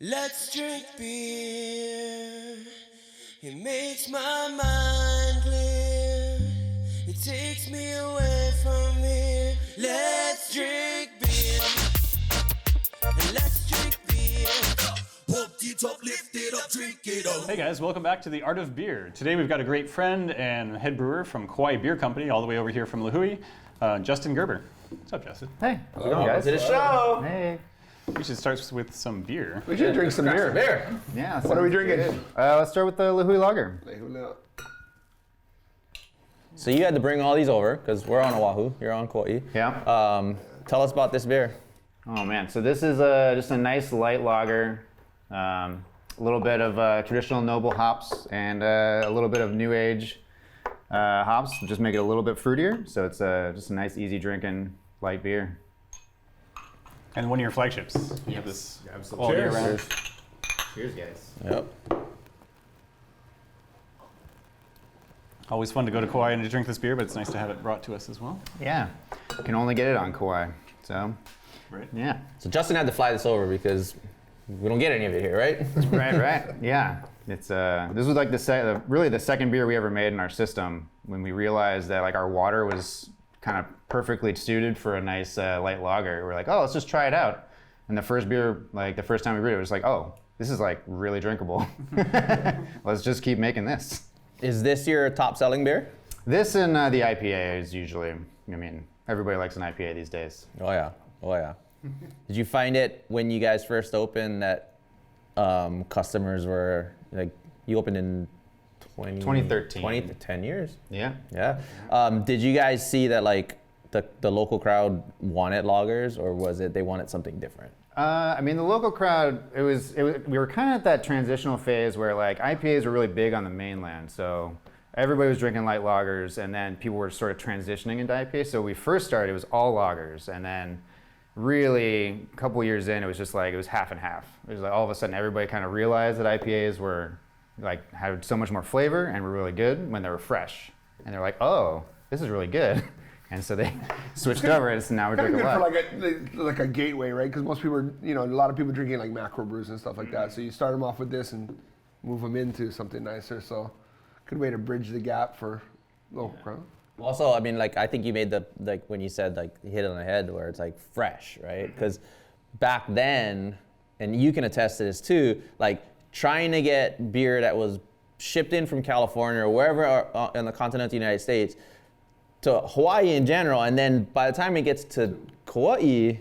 Let's drink beer. It makes my mind clear. It takes me away from here. Let's drink beer. And let's drink beer. Pump it up, lift it up, drink it up. Hey guys, welcome back to The Art of Beer. Today we've got a great friend and head brewer from Kauai Beer Company, all the way over here from Lahui, Justin Gerber. What's up, Justin? Hey, how's it going, guys? To the show. Hey. We should start with some beer. We should drink some beer. Yeah. What are we drinking? Let's start with the Lahui Lager. So you had to bring all these over because we're on Oahu. You're on Kauai. Yeah. Tell us about this beer. Oh man, so this is just a nice light lager. A little bit of traditional noble hops and a little bit of new age hops. Just make it a little bit fruitier. So it's just a nice, easy drinking light beer. And one of your flagships. You have this all Absolutely. year round. Cheers, guys. Yep. Always fun to go to Kauai and to drink this beer, but it's nice to have it brought to us as well. Yeah. Can only get it on Kauai. So, Right. yeah. So Justin had to fly this over because we don't get any of it here, right? Right. Yeah. It's this was like really the second beer we ever made in our system when we realized that like our water was kind of perfectly suited for a nice light lager. We're like, oh, let's just try it out. And the first beer, like the first time we brewed it, was like, oh, this is like really drinkable. Let's just keep making this. Is this your top selling beer? This and the IPA is usually, I mean, everybody likes an IPA these days. Oh yeah. Did you find it when you guys first opened that customers were like, you opened in 2013. 10 years? Yeah. Yeah. Did you guys see that like the local crowd wanted lagers, or was it they wanted something different? I mean, the local crowd, we were kind of at that transitional phase where like IPAs were really big on the mainland. So everybody was drinking light lagers, and then people were sort of transitioning into IPAs. So we first started, it was all lagers, and then really a couple years in, it was just like, it was half and half. It was like all of a sudden everybody kind of realized that IPAs were like, had so much more flavor and were really good when they were fresh. And they're like, oh, this is really good. And so they switched over, and so now we're drinking a lot. For like a gateway, right? Because most people are, a lot of people drinking like macro brews and stuff like that. So you start them off with this and move them into something nicer. So good way to bridge the gap for local crowd. Also, I mean, like, I think you made when you said, like, hit it on the head where it's, like, fresh, right? Because back then, and you can attest to this, too, like, trying to get beer that was shipped in from California or wherever in the continental United States to Hawaii in general, and then by the time it gets to Kauai,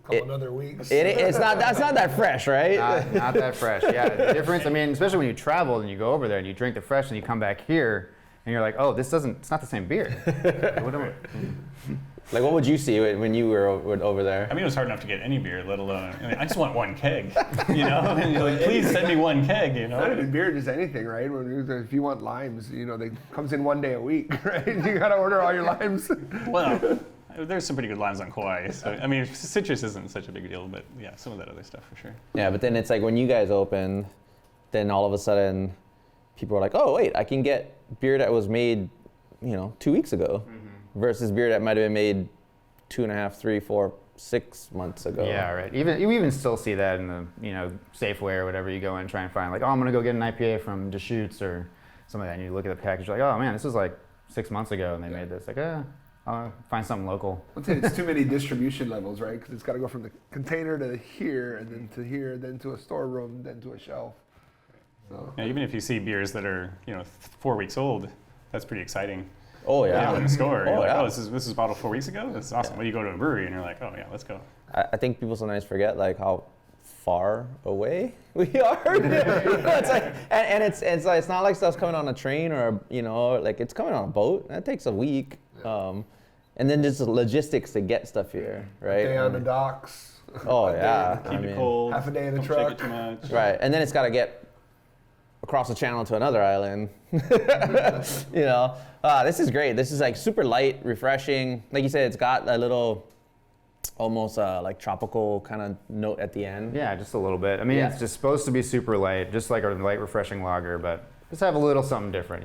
Another weeks. that's not that fresh, right? Not that fresh, yeah. The difference, I mean, especially when you travel and you go over there and you drink the fresh and you come back here, and you're like, oh, it's not the same beer. Like, what would you see when you were over there? I mean, it was hard enough to get any beer, let alone, I just want one keg, And you're like, please send me one keg, Not even beer, just anything, right? If you want limes, they comes in one day a week, right? You gotta order all your limes. Well, there's some pretty good limes on Kauai. So, I mean, citrus isn't such a big deal, but yeah, some of that other stuff for sure. Yeah, but then it's like when you guys open, then all of a sudden, people are like, oh, wait, I can get beer that was made, 2 weeks ago versus beer that might have been made 2.5, 3, 4, 6 months ago. Yeah, right. You even still see that in the, Safeway or whatever you go in and try and find, like, oh, I'm going to go get an IPA from Deschutes or something like that. And you look at the package, you're like, oh, man, this was like 6 months ago and they made this. Like, I'll find something local. It's too many distribution levels, right? Because it's got to go from the container to here, and then to here, then to a storeroom, then to a shelf. So. Yeah, even if you see beers that are 4 weeks old, that's pretty exciting. Oh yeah. In the store, you're like, yeah. oh, this is bottled 4 weeks ago. That's awesome. Yeah. Well, you go to a brewery and you're like, oh yeah, let's go. I think people sometimes forget like how far away we are. It's like, and it's like, it's not like stuff's coming on a train or like it's coming on a boat. That takes a week. Yeah. And then just the logistics to get stuff here, right? Day on the docks. Oh yeah. Keep it cold. Half a day in the don't truck. shake it too much. Right, and then it's got to get across the channel to another island. This is great. This is like super light, refreshing. Like you said, it's got a little, almost like tropical kind of note at the end. Yeah, just a little bit. I mean, It's just supposed to be super light, just like a light, refreshing lager, but just have a little something different,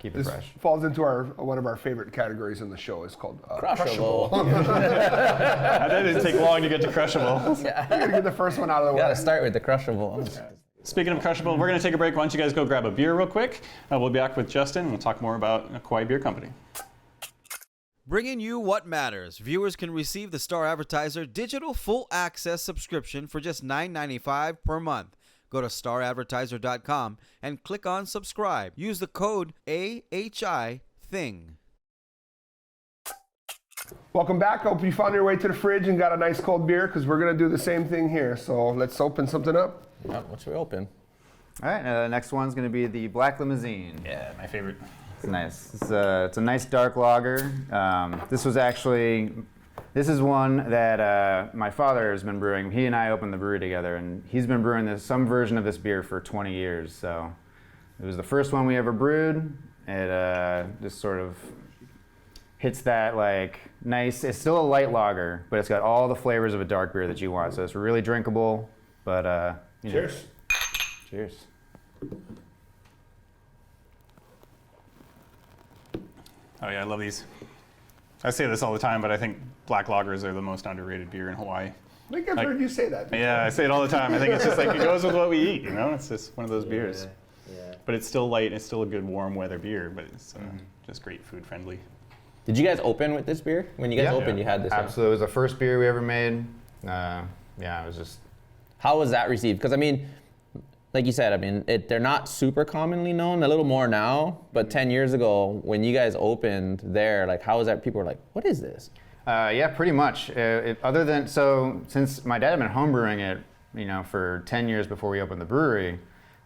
Keep it This fresh. falls into one of our favorite categories in the show. It's called Crushable. That didn't take long to get to crushable. We're gonna get the first one out of the way. Gotta start with the crushable. Speaking of crushable, we're going to take a break. Why don't you guys go grab a beer real quick? We'll be back with Justin, and we'll talk more about Kauai Beer Company. Bringing you what matters. Viewers can receive the Star Advertiser digital full access subscription for just $9.95 per month. Go to staradvertiser.com and click on subscribe. Use the code AHITHING. Welcome back. Hope you found your way to the fridge and got a nice cold beer, because we're gonna do the same thing here. So let's open something up. What should we open? All right, the next one's going to be the Black Limousine. Yeah, my favorite. It's nice. It's a nice dark lager. This is one that my father has been brewing. He and I opened the brewery together, and he's been brewing some version of this beer for 20 years. So it was the first one we ever brewed. It just sort of hits that like nice. It's still a light lager, but it's got all the flavors of a dark beer that you want. So it's really drinkable. But Cheers. Cheers. Oh yeah, I love these. I say this all the time, but I think black lagers are the most underrated beer in Hawaii. I think I've heard you say that before. Yeah, I say it all the time. I think it's just like it goes with what we eat, you know? It's just one of those beers. Yeah. But it's still light, it's still a good warm weather beer, but it's just great food friendly. Did you guys open with this beer? When you guys opened, you had this. Absolutely. It was the first beer we ever made. Yeah, it was just. How was that received? Because I mean, like you said, I mean, they're not super commonly known, a little more now, but 10 years ago, when you guys opened there, like, how was that? People were like, what is this? Yeah, pretty much. Since my dad had been homebrewing it, for 10 years before we opened the brewery,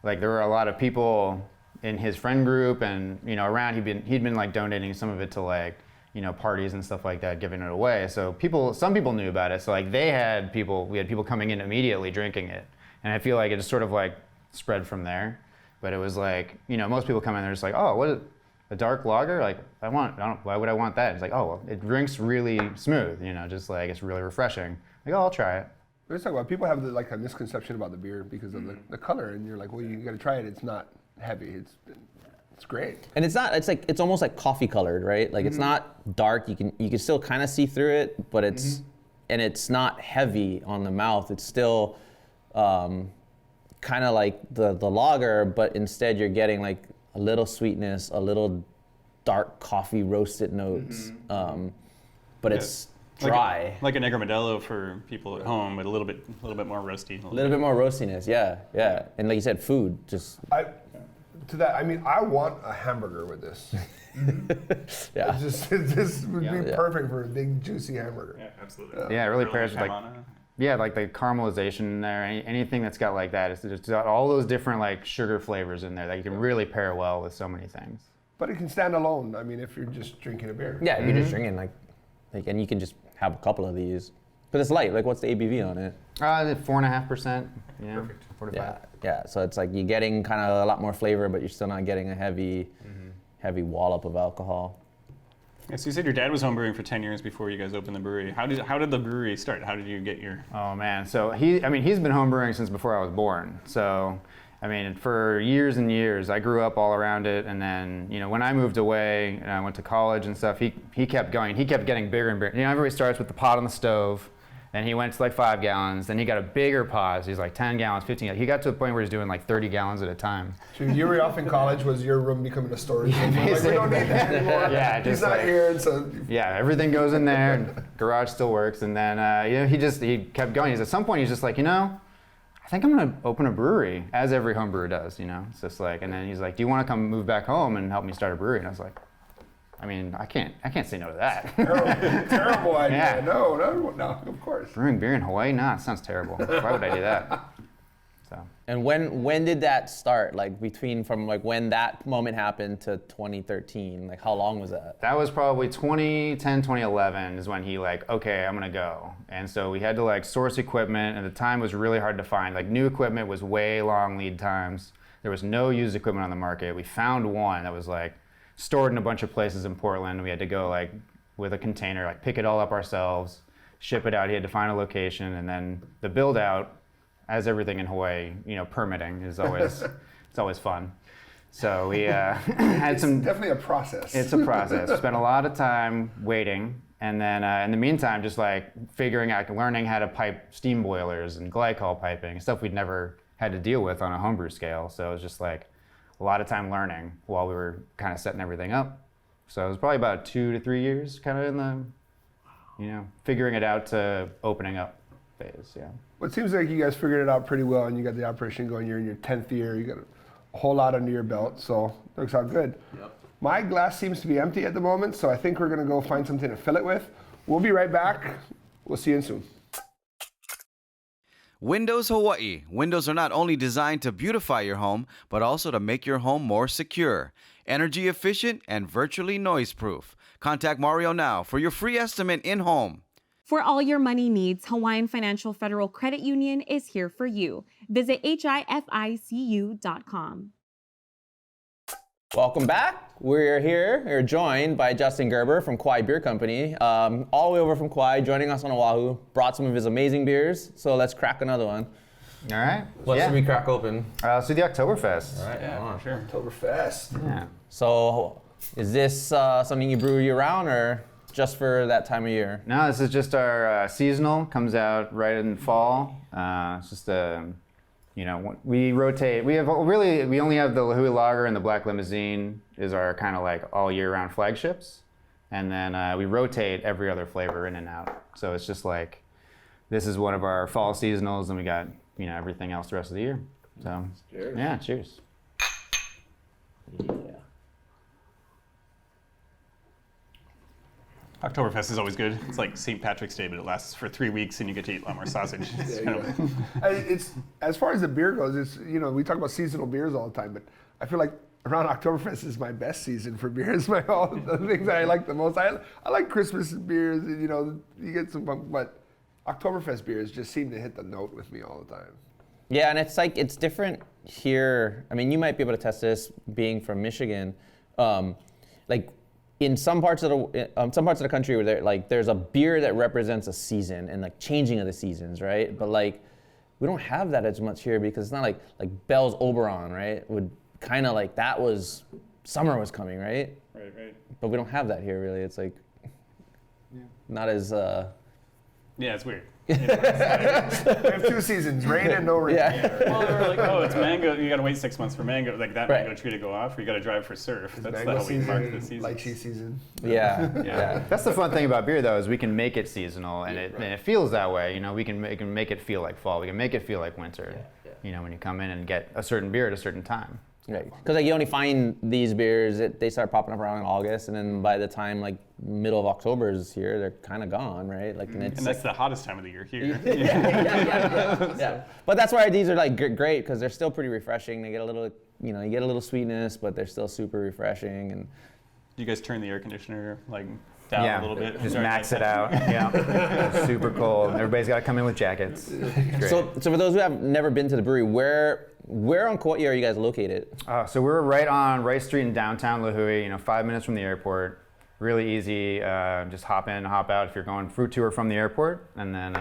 like there were a lot of people in his friend group and, around, he'd been like donating some of it to like, parties and stuff like that, giving it away. So some people knew about it. So like we had people coming in immediately drinking it. And I feel like it just sort of like spread from there. But it was like, most people come in, they're just like, oh, what is a dark lager? Like why would I want that? It's like, oh, well, it drinks really smooth, just like it's really refreshing. Like, oh, I'll try it. Let's talk about people have a misconception about the beer because of the color, and you're like, well, you got to try it. It's not heavy. It's great. And it's almost like coffee colored, right? Like it's not dark. You can still kind of see through it, but it's not heavy on the mouth. It's still kind of like the lager, but instead you're getting like a little sweetness, a little dark coffee roasted notes, but it's dry. Like a Negro Modelo for people at home, but a little bit more roasty. A little bit more roastiness, yeah. And like you said, food just. I want a hamburger with this. Yeah. It just would be perfect for a big juicy hamburger. Yeah, absolutely. Yeah, it really pairs with like the caramelization in there. Anything that's got like that, it's just got all those different like sugar flavors in there that you can really pair well with so many things. But it can stand alone. I mean, if you're just drinking a beer. Yeah, if you're just drinking like, and you can just have a couple of these. But it's light. Like, what's the ABV on it? 4.5%. Yeah. Perfect. 45. Yeah. So it's like you're getting kind of a lot more flavor, but you're still not getting a heavy wallop of alcohol. Yeah, so you said your dad was homebrewing for 10 years before you guys opened the brewery. How did the brewery start? How did you get your? Oh man, so he's been homebrewing since before I was born. So, for years and years, I grew up all around it. And then, when I moved away and I went to college and stuff, he kept going. He kept getting bigger and bigger. Everybody starts with the pot on the stove. Then he went to like 5 gallons. Then he got a bigger pot. So he's like 10 gallons, 15 gallons. He got to a point where he's doing like 30 gallons at a time. So you were off in college. Was your room becoming a storage room? Like, we don't need that anymore. Yeah, he's not here, and so. Yeah, everything goes in there. And garage still works. And then he kept going. At some point he's just like, I think I'm gonna open a brewery, as every home brewer does. It's just like, and then he's like, do you want to come move back home and help me start a brewery? And I was like, I can't say no to that. Terrible idea. Yeah. No, of course. Brewing beer in Hawaii? Nah, it sounds terrible. Why would I do that? So. And when did that start? Like from when that moment happened to 2013? Like how long was that? That was probably 2010, 2011 is when he okay, I'm gonna go. And so we had to source equipment, and the time was really hard to find. New equipment was way long lead times. There was no used equipment on the market. We found one that was stored in a bunch of places in Portland. We had to go with a container, pick it all up ourselves, ship it out. He had to find a location, and then the build out, as everything in Hawaii, permitting is always it's always fun. So we had some. Definitely a process. It's a process. Spent a lot of time waiting, and then in the meantime, just like figuring out, learning how to pipe steam boilers and glycol piping, stuff we'd never had to deal with on a homebrew scale. So it was just like a lot of time learning while we were kind of setting everything up. So it was probably about 2 to 3 years, kind of in the, figuring it out to opening up phase. Yeah. Well, it seems like you guys figured it out pretty well, and you got the operation going. You're in your 10th year. You got a whole lot under your belt, so it looks out good. Yep. My glass seems to be empty at the moment, so I think we're gonna go find something to fill it with. We'll be right back. We'll see you soon. Windows Hawaii. Windows are not only designed to beautify your home, but also to make your home more secure, energy efficient, and virtually noise proof. Contact Mario now for your free estimate in-home. For all your money needs, Hawaiian Financial Federal Credit Union is here for you. Visit hificu.com. Welcome back. We're here. We're joined by Justin Guerber from Kauai Beer Company, all the way over from Kauai, joining us on Oahu. Brought some of his amazing beers, so let's crack another one. All right. What should we crack open? Let's do the Oktoberfest. All right, Yeah, for sure. Oktoberfest. Yeah. So, is this something you brew year-round, or just for that time of year? No, this is just our seasonal. Comes out right in fall. It's just we rotate. We only have the Lihue Lager and the Black Limousine is our kind of like all year round flagships, and then we rotate every other flavor in and out. So it's just like this is one of our fall seasonals, and we got everything else the rest of the year. So Cheers. yeah, cheers. Yeah. Oktoberfest is always good. It's like St. Patrick's Day, but it lasts for 3 weeks and you get to eat a lot more sausage. It's There kind you of- go. It's as far as the beer goes. It's we talk about seasonal beers all the time, but I feel like around Oktoberfest is my best season for beers. All the things that I like the most. I like Christmas beers. You get some, but Oktoberfest beers just seem to hit the note with me all the time. Yeah, and it's different here. I mean, you might be able to test this being from Michigan. In some parts of the country where there's a beer that represents a season and like changing of the seasons, right? But like we don't have that as much here because it's not like Bell's Oberon, right? Would kind of like that was summer was coming, right? Right. But we don't have that here really. It's like not as Yeah, it's weird. We have 2 seasons, rain and no rain. yeah. Well, they were like, oh, it's mango. You got to wait 6 months for mango. Like that Right. mango tree to go off, or you got to drive for surf. That's Mango how we mark the season, season. lychee season. Yeah. Yeah. That's the fun thing about beer, though, is we can make it seasonal, and it feels that way. We can make it feel like fall. We can make it feel like winter. When you come in and get a certain beer at a certain time. Right, because you only find these beers, they start popping up around in August, and then by the time middle of October is here, they're kind of gone, right? And that's the hottest time of the year here. yeah. But that's why these are great because they're still pretty refreshing. They get a little, you get a little sweetness, but they're still super refreshing. And Do you guys turn the air conditioner down a little bit? Just Sorry, max it out. Yeah, it's super cold. Everybody's got to come in with jackets. Great. so for those who have never been to the brewery, where on Kauai are you guys located? So we're right on Rice Street in downtown Lihue. 5 minutes from the airport. Really easy. Just hop in, hop out if you're going fruit tour from the airport, and then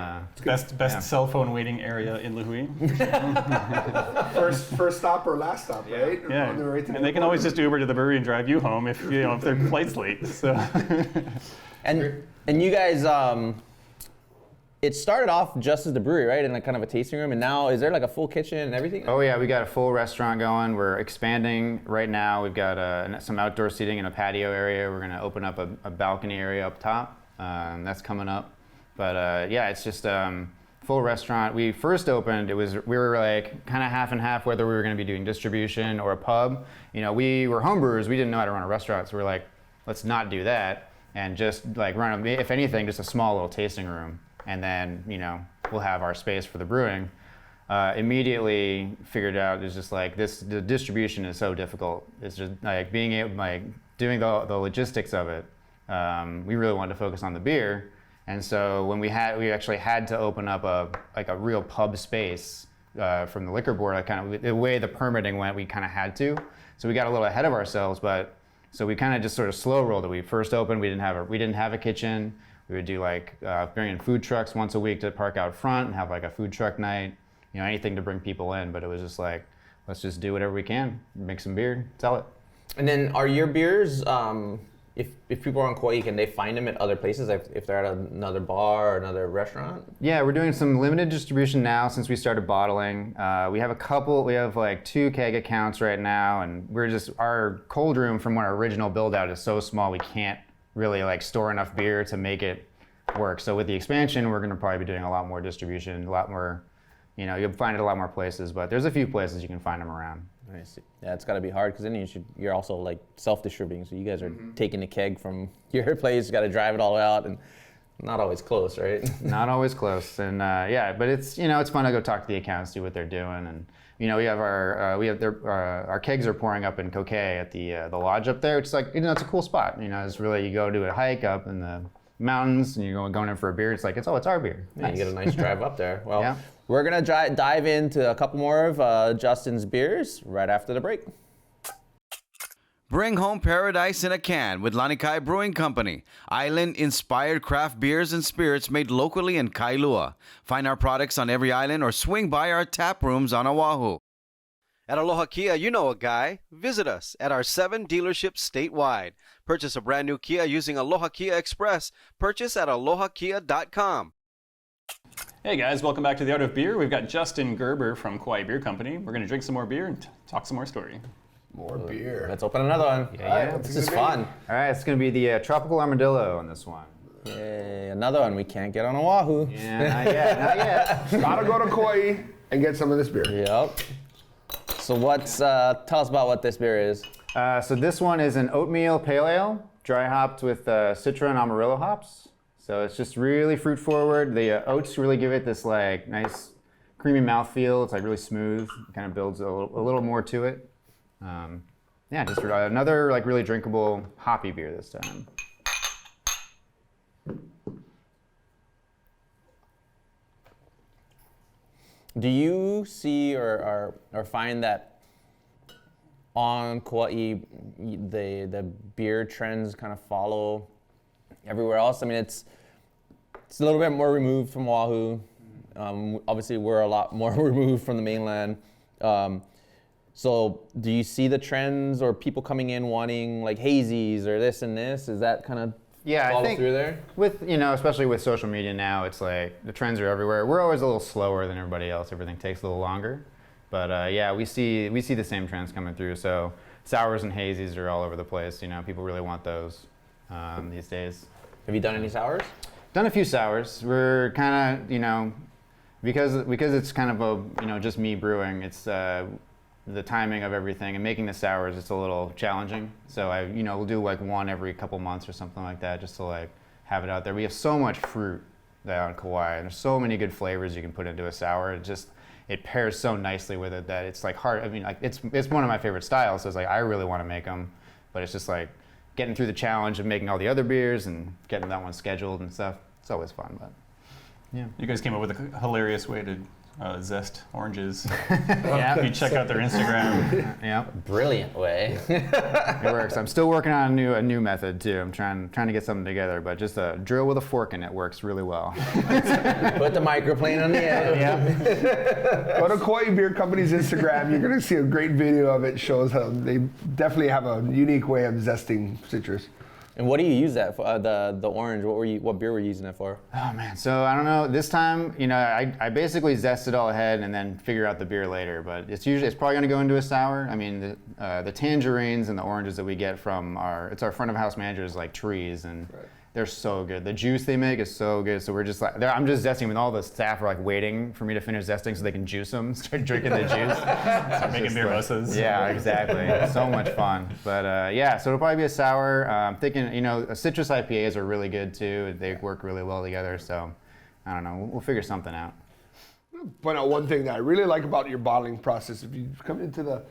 Best cell phone waiting area in Lihue. First stop or last stop, right? Yeah, On the way to the and they can always just Uber to the brewery and drive you home if their flight's late. So. And you guys, it started off just as the brewery, right? In kind of a tasting room, and now is there a full kitchen and everything? Oh yeah, we got a full restaurant going. We're expanding right now. We've got some outdoor seating in a patio area. We're gonna open up a balcony area up top. That's coming up. But yeah, it's just full restaurant. We first opened, we were kind of half and half whether we were gonna be doing distribution or a pub. We were homebrewers. We didn't know how to run a restaurant, so we're like, let's not do that and just run, if anything, just a small little tasting room. And then, we'll have our space for the brewing. Immediately figured out it's just the distribution is so difficult. It's just being able, doing the logistics of it. We really wanted to focus on the beer. And so when we actually had to open up a real pub space from the liquor board, the way the permitting went, we kind of had to. So we got a little ahead of ourselves, so we kind of just sort of slow rolled it. We first opened, we didn't have a kitchen. We would do bring in food trucks once a week to park out front and have a food truck night, anything to bring people in. But it was just let's just do whatever we can, make some beer, sell it. And then are your beers, if people are on Kauai, can they find them at other places, if they're at another bar or another restaurant? Yeah, we're doing some limited distribution now since we started bottling. We have like 2 keg accounts right now, and our cold room from our original build out is so small we can't really like store enough beer to make it work. So with the expansion, we're gonna probably be doing a lot more distribution, a lot more, you'll find it a lot more places, but there's a few places you can find them around. Nice. Yeah, it's got to be hard because then you're also like self-distributing. So you guys are taking the keg from your place, got to drive it all out, and not always close, right? Not always close, and but it's it's fun to go talk to the accounts, see what they're doing, and we have our kegs are pouring up in Kauai at the lodge up there, which is like it's a cool spot. It's really, you go do a hike up in the mountains and you're going in for a beer. It's like it's our beer. Yeah, Nice. you get a nice drive up there. Well, Yeah. we're gonna dive into a couple more of Justin's beers right after the break. Bring home paradise in a can with Lanikai Brewing Company. Island-inspired craft beers and spirits made locally in Kailua. Find our products on every island or swing by our tap rooms on Oahu. At Aloha Kia, you know a guy. Visit us at our 7 dealerships statewide. Purchase a brand new Kia using Aloha Kia Express. Purchase at alohakia.com. Hey guys, welcome back to The Art of Beer. We've got Justin Guerber from Kauai Beer Company. We're going to drink some more beer and talk some more story. More beer. Let's open another one. Yeah. This is fun. All right, it's going to be the tropical armadillo on this one. Yay, another one we can't get on Oahu. Yeah, not yet. Gotta go to Kauai and get some of this beer. Yep. So tell us about what this beer is. So this one is an oatmeal pale ale, dry hopped with Citra and Amarillo hops. So it's just really fruit forward. The oats really give it this like nice creamy mouthfeel. It's like really smooth. It kind of builds a little more to it. Just another like really drinkable hoppy beer this time. Do you see or find that on Kauai the beer trends kind of follow everywhere else? I mean, it's a little bit more removed from Oahu. Obviously, we're a lot more removed from the mainland. So do you see the trends or people coming in wanting like hazies or this and this? Is that kind of follow I think through there? with especially with social media now, it's like the trends are everywhere. We're always a little slower than everybody else. Everything takes a little longer, but we see the same trends coming through. So sours and hazies are all over the place. People really want those these days. Have you done any sours? Done a few sours. We're kind of because it's kind of a just me brewing. It's the timing of everything and making the sours, it's a little challenging. So we'll do like one every couple months or something like that, just to like have it out there. We have so much fruit on Kauai, and there's so many good flavors you can put into a sour. It pairs so nicely with it that it's like hard. I mean, like it's one of my favorite styles. So it's like I really want to make them, but it's just like getting through the challenge of making all the other beers and getting that one scheduled and stuff. It's always fun, but yeah. You guys came up with a hilarious way to zest oranges. Yeah. You check out their Instagram. Yeah. Brilliant way. It works. I'm still working on a new method too. I'm trying to get something together, but just a drill with a fork in it works really well. Put the microplane on the end. Yeah. Go to Kauai Beer Company's Instagram. You're gonna see a great video of it. Shows how they definitely have a unique way of zesting citrus. And what do you use that for? The orange. What beer were you using it for? Oh man, so I don't know. This time, I basically zest it all ahead and then figure out the beer later. But it's probably going to go into a sour. I mean, the tangerines and the oranges that we get from our front of house managers like trees, and they're so good. The juice they make is so good. So we're just like, I'm just zesting when all the staff are like waiting for me to finish zesting so they can juice them, start drinking the juice. Start making beer mimosas. Yeah, exactly. So much fun. But so it'll probably be a sour. I'm thinking, citrus IPAs are really good too. They work really well together. So I don't know. We'll figure something out. Point out one thing that I really like about your bottling process. If you come into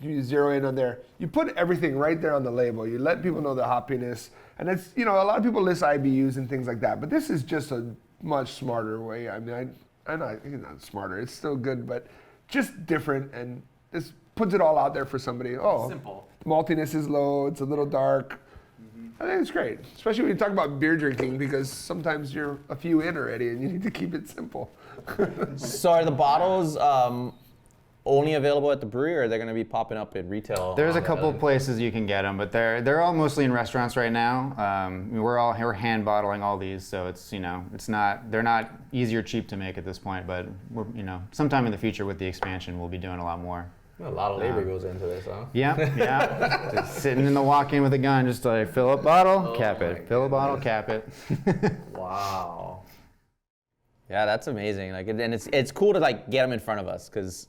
you zero in on there, you put everything right there on the label. You let people know the hoppiness. And it's, a lot of people list IBUs and things like that, but this is just a much smarter way. I mean, I'm not smarter. It's still good, but just different, and this puts it all out there for somebody. Oh, Simple. Maltiness is low. It's a little dark. I think it's great, especially when you talk about beer drinking, because sometimes you're a few in already, and you need to keep it simple. So are the bottles only available at the brewery, or are they going to be popping up in retail? There's a couple of places you can get them, but they're all mostly in restaurants right now. We're hand bottling all these, so they're not easy or cheap to make at this point. But sometime in the future with the expansion, we'll be doing a lot more. A lot of labor goes into this, huh? Yeah. Just sitting in the walk-in with a gun, just like fill up bottle, cap it. Fill a bottle, cap it. Wow. Yeah, that's amazing. Like, and it's cool to like get them in front of us, because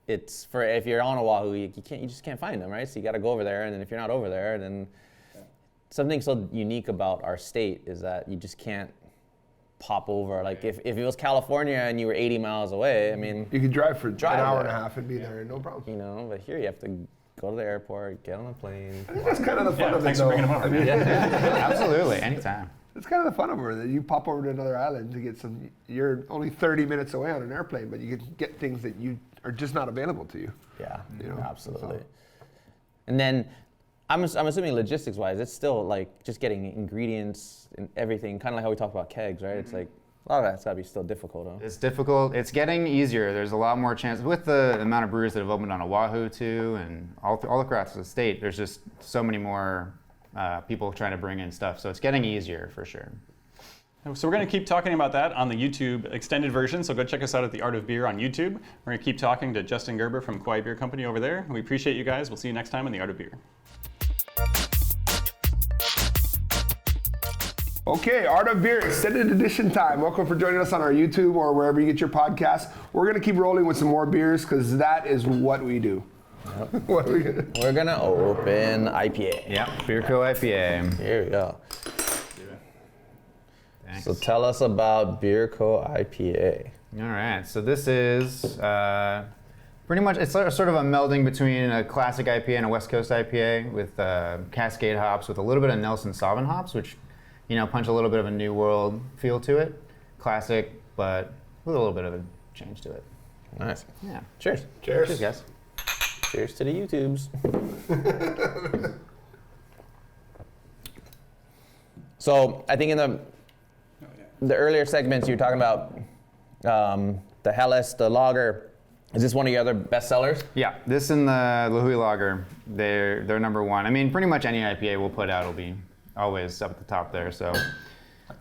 it's for if you're on Oahu, you just can't find them, right? So you got to go over there, and then if you're not over there, then something so unique about our state is that you just can't pop over. Like if it was California and you were 80 miles away, I mean, You could drive for an hour and a there. half and be there, no problem. But here you have to go to the airport, get on a plane. I think that's kind of the fun of it, Thanks for bringing them over. I mean, Absolutely, anytime. it's kind of the fun of it that you pop over to another island to get some. You're only 30 minutes away on an airplane, but you can get things that you are just not available to you. Yeah, know, absolutely. And then I'm assuming logistics-wise, it's still like just getting ingredients and everything, kind of like how we talked about kegs, right? It's like a lot of that's got to be still difficult, huh? It's difficult. It's getting easier. There's a lot more chance with the amount of breweries that have opened on Oahu too, and all across the state. There's just so many more people trying to bring in stuff. So it's getting easier for sure. So we're going to keep talking about that on the YouTube extended version, so go check us out at The Art of Beer on YouTube. We're going to keep talking to Justin Guerber from Kauai Beer Company over there. We appreciate you guys. We'll see you next time on The Art of Beer. Okay, Art of Beer extended edition time. Welcome for joining us on our YouTube or wherever you get your podcasts. We're going to keep rolling with some more beers because that is what we do. Yep. We're going to open IPA. Yeah, Beer Co. IPA. Here we go. Thanks. So tell us about Beer Co. IPA. All right, so this is pretty much, it's sort of a melding between a classic IPA and a West Coast IPA with Cascade hops with a little bit of Nelson Sauvin hops, which, punch a little bit of a New World feel to it. Classic, but with a little bit of a change to it. Nice. Yeah. Cheers. Cheers. Cheers, guys. Cheers to the YouTubes. So I think in the earlier segments you were talking about the Helles, the lager. Is this one of your other best sellers? Yeah, this and the Lihue Lager, they're number one. I mean, pretty much any IPA we'll put out will be always up at the top there. So,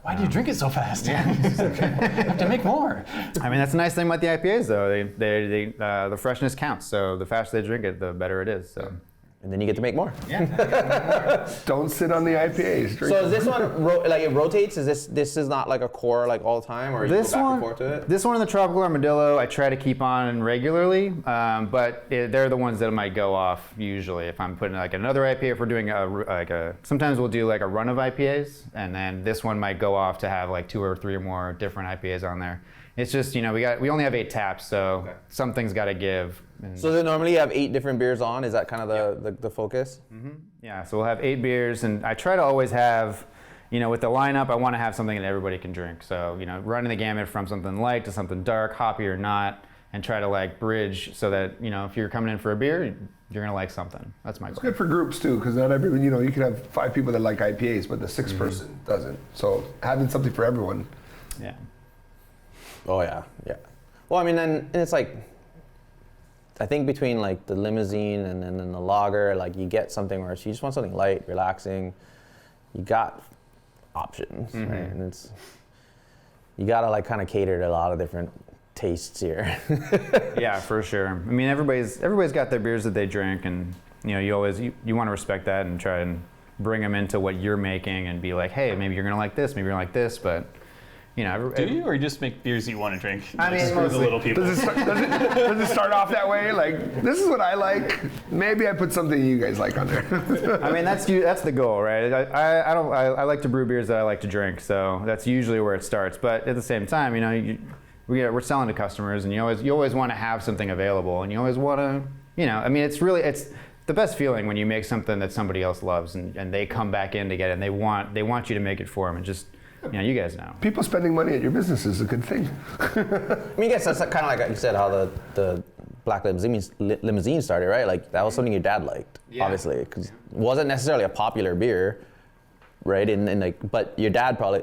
Why do you drink it so fast? You have to make more. I mean, that's the nice thing about the IPAs, though. The freshness counts. So the faster they drink it, the better it is. So. And then you get to make more. Yeah. Don't sit on the IPAs. Drink So is this one like it rotates? Is this is not like a core like all the time, or you go back and forth to it? This one and the Tropical Armadillo, I try to keep on regularly, but they're the ones that might go off usually. If I'm putting like another IPA, if we're doing sometimes we'll do like a run of IPAs, and then this one might go off to have like 2 or 3 or more different IPAs on there. It's just we only have 8 taps, so something's got to give. So then normally you have 8 different beers on. Is that kind of the focus? Mm-hmm. Yeah, so we'll have 8 beers, and I try to always have, with the lineup, I want to have something that everybody can drink. So, running the gamut from something light to something dark, hoppy or not, and try to like bridge so that, if you're coming in for a beer, you're gonna like something. That's my goal. It's good for groups too, because not everyone, you can have 5 people that like IPAs, but the 6th person doesn't. So having something for everyone. Yeah. Oh yeah. Well, I mean, and it's like, I think between like the limousine and then the lager, like you get something where you just want something light, relaxing. You got options, right? And you gotta like kind of cater to a lot of different tastes here. Yeah, for sure. I mean, everybody's got their beers that they drink, and you want to respect that and try and bring them into what you're making and be like, hey, maybe you're gonna like this, maybe you're gonna like this, but. Do you, or you just make beers you want to drink? I mean, for the little people. Does it start off that way? Like, this is what I like. Maybe I put something you guys like on there. I mean, that's the goal, right? I like to brew beers that I like to drink, so that's usually where it starts. But at the same time, we're selling to customers, and you always want to have something available, and you always want to, I mean, it's the best feeling when you make something that somebody else loves, and they come back in to get it, and they want you to make it for them, and just. You guys know. People spending money at your business is a good thing. I mean, I guess that's kind of like you said, how the Black Limousine started, right? Like that was something your dad liked, obviously, because it wasn't necessarily a popular beer, right? But your dad probably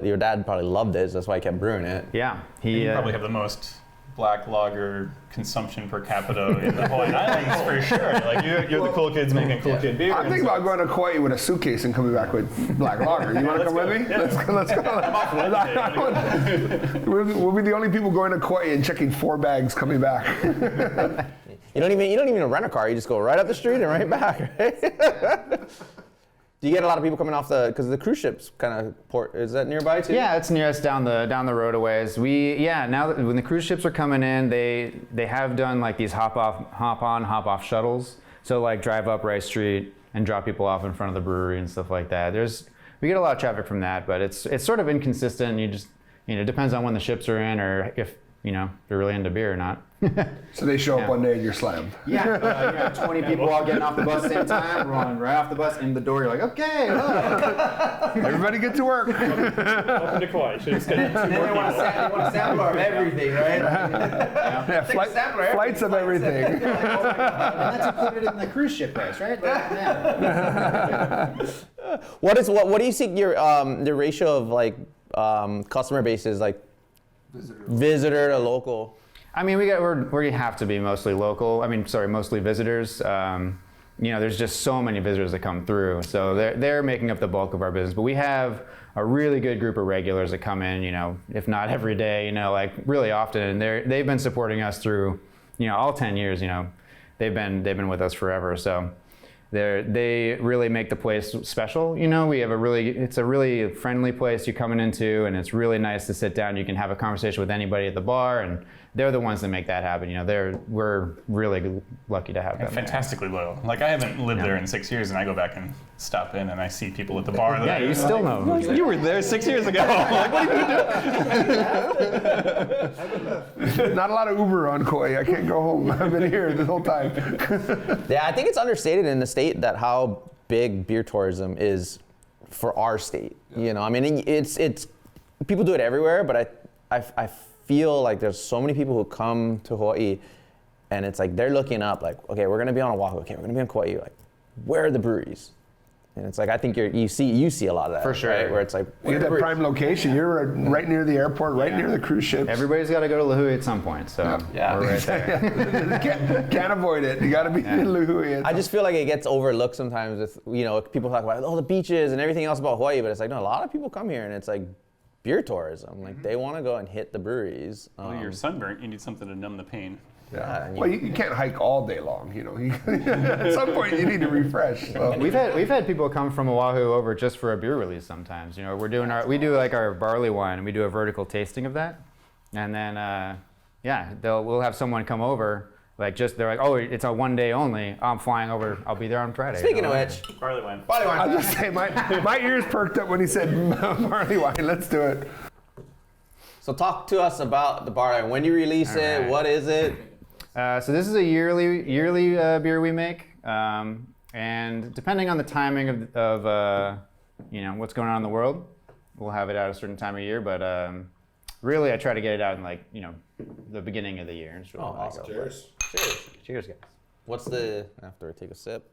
loved it, so that's why he kept brewing it. Yeah, you probably have the most black lager consumption per capita in the Hawaiian Islands for sure. Like you're the cool kids making cool kid beer. I'm thinking about going to Kauai with a suitcase and coming back with black lager. You want to come with me? Yeah. Let's go. I'm off Wednesday. We'll be the only people going to Kauai and checking 4 bags coming back. You don't even rent a car. You just go right up the street and right back. Right? Do you get a lot of people coming off because the cruise ships kind of port? Is that nearby too? Yeah, it's near us down the road a ways. Now that when the cruise ships are coming in, they have done like these hop on, hop off shuttles. So like drive up Rice Street and drop people off in front of the brewery and stuff like that. We get a lot of traffic from that, but it's sort of inconsistent. You just it depends on when the ships are in or if they're really into beer or not. So they show up one day and you're slammed. Yeah, 20 people all getting off the bus at the same time, rolling right off the bus in the door. You're like, okay, hello. Everybody get to work. Welcome to Kauai. Should have scheduled 2 more They want a sampler of everything, right? Yeah, flights of everything. And that's included in the cruise ship price, right? Yeah. What do you think your the ratio of like customer base is like visitor to local? I mean, we have to be mostly local. Mostly visitors. There's just so many visitors that come through, so they're making up the bulk of our business. But we have a really good group of regulars that come in, if not every day, like really often, and they've been supporting us through, all 10 years. They've been with us forever. So they really make the place special. It's a really friendly place you're coming into, and it's really nice to sit down. You can have a conversation with anybody at the bar, and they're the ones that make that happen. We're really lucky to have them. Fantastically loyal. Like I haven't lived there in 6 years, and I go back and stop in, and I see people at the bar. Yeah, you still know. You were there 6 years ago. Like, what are you doing? Not a lot of Uber on Kauai. I can't go home. I've been here this whole time. Yeah, I think it's understated in the state that how big beer tourism is for our state. It's people do it everywhere, but I feel like there's so many people who come to Hawaii, and it's like they're looking up like, okay, we're gonna be on Oahu, okay, we're gonna be on Kauai, like, where are the breweries? And it's like I think you see a lot of that for sure, right? Where it's like You get that prime location. You're right near the airport, right near the cruise ships. Everybody's got to go to Lahui at some point, so Yeah. we're right there. Can't avoid it. You got to be in Lahui. I just feel like it gets overlooked sometimes with, people talk about, the beaches and everything else about Hawaii, but it's like, no, a lot of people come here and it's like beer tourism. Like they want to go and hit the breweries. Well, you're sunburnt. You need something to numb the pain. Yeah. Well, you can't hike all day long, At some point, you need to refresh. So. We've had people come from Oahu over just for a beer release sometimes. We do like our barley wine, and we do a vertical tasting of that, and then we'll have someone come over. They're like, oh, it's a 1 day only. I'm flying over. I'll be there on Friday. Speaking of which, Barley wine. I was just saying, my ears perked up when he said barley wine. Let's do it. So talk to us about the barley wine. When do you release it? Right. What is it? So this is a yearly beer we make, and depending on the timing of what's going on in the world, we'll have it out a certain time of year. But really, I try to get it out in the beginning of the year. It's really Awesome. Cheers. Cheers, guys. What's the after I take a sip?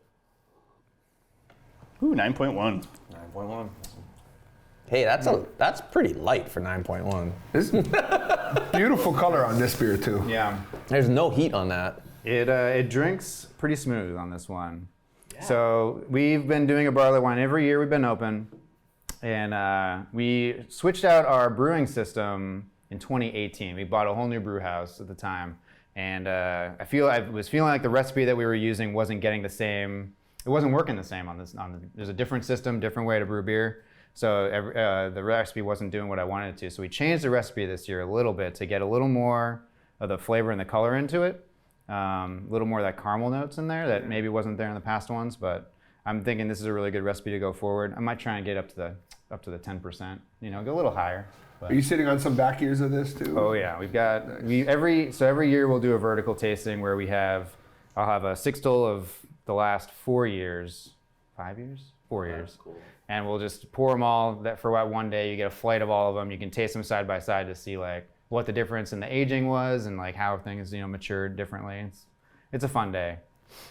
Ooh, 9.1. 9.1. Hey, that's pretty light for 9.1. This beautiful color on this beer too. Yeah. There's no heat on that. It drinks pretty smooth on this one. Yeah. So we've been doing a barley wine every year we've been open, and we switched out our brewing system in 2018. We bought a whole new brew house at the time, and I was feeling like the recipe that we were using wasn't getting the same. It wasn't working the same on this. There's a different system, different way to brew beer. So the recipe wasn't doing what I wanted it to. So we changed the recipe this year a little bit to get a little more of the flavor and the color into it. A little more of that caramel notes in there that maybe wasn't there in the past ones. But I'm thinking this is a really good recipe to go forward. I might try and get up to the 10%. Go a little higher. But. Are you sitting on some back years of this too? Oh yeah, every year we'll do a vertical tasting where I'll have a sixtel of the last 4 years, 5 years, 4 years. Cool. And we'll just pour them all. That for one day, you get a flight of all of them. You can taste them side by side to see what the difference in the aging was and how things matured differently. It's a fun day.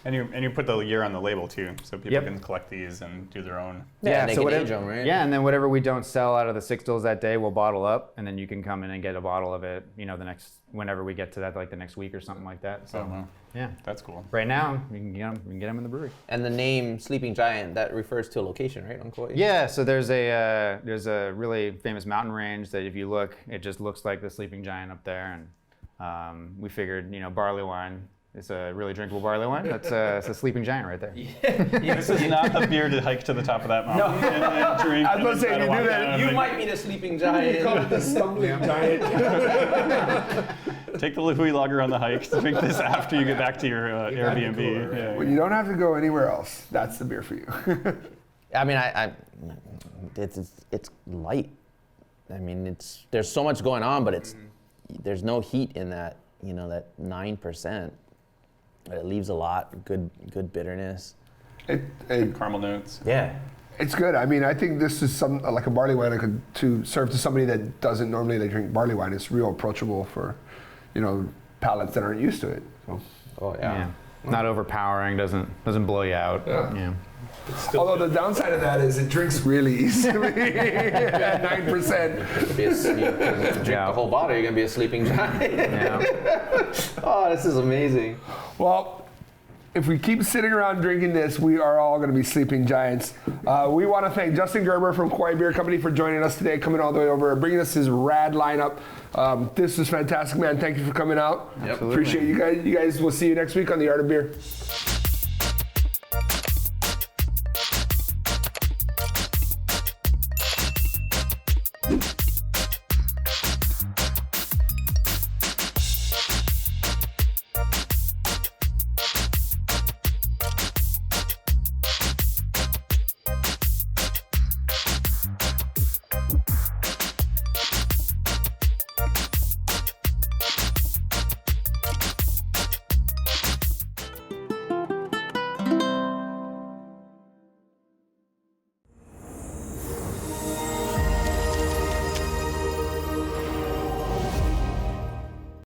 And you put the year on the label too, so people Yep. can collect these and do their own. Yeah, they so can whatever, age 'em, right? Yeah, and then whatever we don't sell out of the 6 stills that day, we'll bottle up, and then you can come in and get a bottle of it, whenever we get to that, like the next week or something like that. So, Oh, wow. yeah. That's cool. Right now, you can get them in the brewery. And the name Sleeping Giant, that refers to a location, right, on Kauai? Yeah, so there's a really famous mountain range that if you look, it just looks like the Sleeping Giant up there, and we figured, barley wine. It's a really drinkable barley wine. It's a Sleeping Giant right there. This is not the beer to hike to the top of that mountain and drink. I was gonna say, and you walk do that, down You and might be the Sleeping Giant. Call it the stumbling giant. take the Louis Lager on the hike. Drink this after you get back to your Airbnb. Yeah. When you don't have to go anywhere else, that's the beer for you. I mean, it's light. I mean, there's so much going on, but there's no heat in that, that 9%. It leaves a lot good bitterness. Caramel notes. Yeah. It's good. I mean, I think this is like a barley wine to serve to somebody that doesn't normally drink barley wine. It's real approachable for, palates that aren't used to it. So. Oh yeah. Not overpowering, doesn't blow you out. Yeah. Although the downside of that is it drinks really easily at 9%. Drink the whole bottle, you're gonna be a Sleeping Giant. Yeah. Oh, this is amazing. Well, if we keep sitting around drinking this, we are all going to be sleeping giants. We want to thank Justin Guerber from Kauai Beer Company for joining us today, coming all the way over, bringing us his rad lineup. This is fantastic, man. Thank you for coming out. Yep. Appreciate you guys. You guys, we'll see you next week on The Art of Beer.